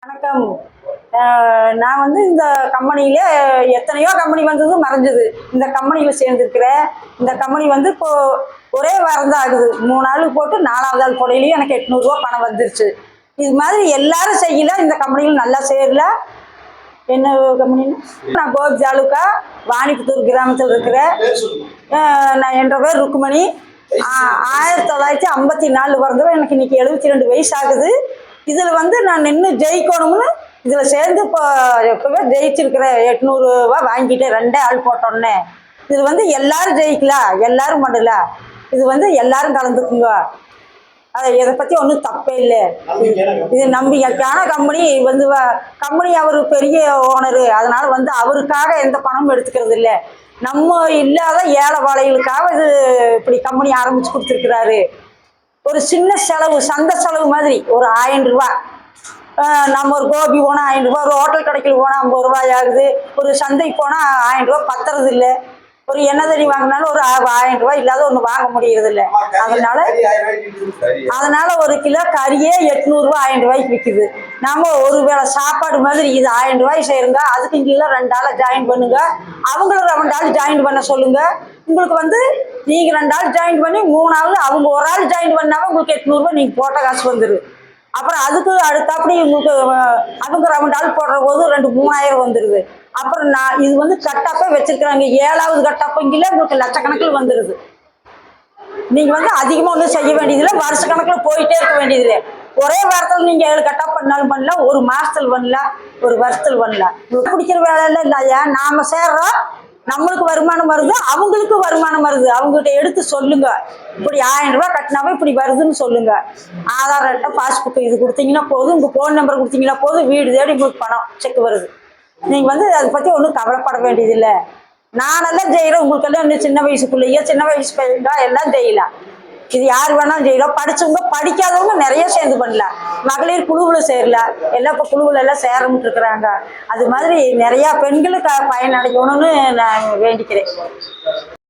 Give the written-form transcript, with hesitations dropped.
வணக்கம். நான் வந்து இந்த கம்பெனியில் எத்தனையோ கம்பெனி வந்தது மறைஞ்சது. இந்த கம்பெனியில் சேர்ந்துருக்கிறேன். இந்த கம்பெனி வந்து இப்போது ஒரே வாரம் தான் ஆகுது. 3 நாள் போட்டு 4வது நாள் போடையிலையும் எனக்கு 800 ரூபா பணம் வந்துருச்சு. இது மாதிரி எல்லாரும் செய்யல. இந்த கம்பெனியில் நல்லா சேரல. என்ன கம்பெனின்னு நான் கோபி தாலுக்கா வாணிப்புத்தூர் கிராமத்தில் இருக்கிறேன். நான் என்ற பேர் ருக்குமணி. 1954 பிறந்தவன். எனக்கு இன்னைக்கு 72 வயசு ஆகுது. இதில் வந்து நான் நின்று ஜெயிக்கணும்னு இதில் சேர்ந்து இப்போவே ஜெயிச்சிருக்கிறேன். 800 ரூபா வாங்கிட்டேன் 2 ஆள் போட்டோன்னே. இது வந்து எல்லாரும் ஜெயிக்கலாம், எல்லாரும் பண்ணல. இது வந்து எல்லாரும் கலந்துக்குங்க. அதை இதை பற்றி ஒன்றும் தப்பே இல்லை. இது நம்பிக்கையான கம்பெனி. வந்து கம்பெனி அவர் பெரிய ஓனரு, அதனால வந்து அவருக்காக எந்த பணமும் எடுத்துக்கிறது இல்லை. நம்ம இல்லாத ஏழை வாழைகளுக்காக இது இப்படி கம்பெனி ஆரம்பித்து கொடுத்துருக்குறாரு. ஒரு சின்ன செலவு, சந்தை செலவு மாதிரி ஒரு 1000 ரூபா. நம்ம ஒரு கோபி போனால் 1000 ரூபா, ஒரு ஹோட்டல் கடைக்கு போனால் 50 ரூபாய் ஆகுது. ஒரு சந்தைக்கு போனால் 1000 ரூபா பத்துறது இல்லை. ஒரு எண்ணெய் தண்ணி வாங்கினாலும் ஒரு 1000 ரூபாய் இல்லாத ஒன்று வாங்க முடியறது இல்லை. அதனால ஒரு கிலோ கறியே 800 ரூபா 1000 ரூபாய்க்கு விற்குது. நம்ம ஒரு வேளை சாப்பாடு மாதிரி இது 1000 ரூபாய் செய்யுங்க. அதுக்கு கீழே 2 ஆளை ஜாயின் பண்ணுங்க. அவங்களும் 2 ஆள் ஜாயின் பண்ண சொல்லுங்க. உங்களுக்கு வந்து நீங்கள் 2 ஆள் ஜாயின் பண்ணி 3வது அவங்க ஒரு ஆள் ஜாயின் பண்ணாமல் உங்களுக்கு 800 ரூபா நீங்கள் போட்ட காசு வந்துடும். அப்புறம் அதுக்கு அடுத்தாப்படி உங்களுக்கு அவங்க 2 ஆள் போடுற போது 2-3000 வந்துடுது. அப்புறம் நான் இது வந்து கட்டாப்பே வச்சிருக்கிறாங்க. 7வது கட்டாப்பங்கில உங்களுக்கு லட்சக்கணக்கில் வந்துடுது. நீங்கள் வந்து அதிகமாக ஒன்றும் செய்ய வேண்டியதில்லை. வருஷ கணக்கில் போயிட்டே இருக்க வேண்டியதில்லை. ஒரே வாரத்தில் நீங்கள் 7 கட்டா பண்ணாலும் பண்ணலாம், ஒரு மாதத்தில் பண்ணலாம், ஒரு வருஷத்தில் பண்ணலாம். பிடிக்கிற வேலையெல்லாம் இல்லையா. நாம் சேர்றோம், நம்மளுக்கு வருமானம் வருது, அவங்களுக்கு வருமானம் வருது. அவங்ககிட்ட எடுத்து சொல்லுங்க, இப்படி 1000 ரூபா கட்டினாவே இப்படி வருதுன்னு சொல்லுங்க. ஆதார் அட்டை, பாஸ்புக் இது கொடுத்தீங்கன்னா போதும். உங்கள் ஃபோன் நம்பர் கொடுத்தீங்கன்னா போதும், வீடு தேடி உங்களுக்கு பணம் செக் வருது. நீங்கள் வந்து அதை பற்றி ஒன்றும் கவலைப்பட வேண்டியதில்லை. நானெல்லாம் செய்கிறேன். உங்களுக்கெல்லாம் இன்னும் சின்ன வயசுக்குள்ளேயே சின்ன வயசு பையன்டா எல்லாம் செய்யலாம். இது யார் வேணாலும் செய்யலாம். படித்தவங்க படிக்காதவங்க நிறைய சேர்ந்து பண்ணலாம். மகளிர் குழுவில் சேரலாம். எல்லாம் இப்போ குழுவில் எல்லாம் சேரமுட்டு இருக்கிறாங்க. அது மாதிரி நிறையா பெண்களுக்கு பயனடையணும்னு நான் வேண்டிக்கிறேன்.